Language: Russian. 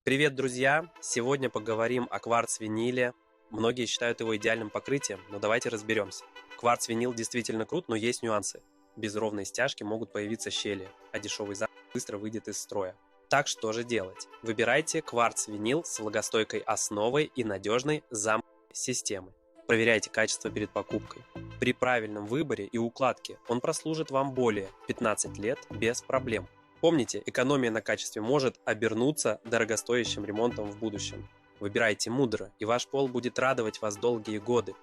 Привет, друзья! Сегодня поговорим о кварц-виниле. Многие считают его идеальным покрытием, но давайте разберемся. Кварц-винил действительно крут, но есть нюансы. Без ровной стяжки могут появиться щели, а дешевый запах быстро выйдет из строя. Так что же делать? Выбирайте кварц-винил с влагостойкой основой и надежной замковой системой. Проверяйте качество перед покупкой. При правильном выборе и укладке он прослужит вам более 15 лет без проблем. Помните, экономия на качестве может обернуться дорогостоящим ремонтом в будущем. Выбирайте мудро, и ваш пол будет радовать вас долгие годы.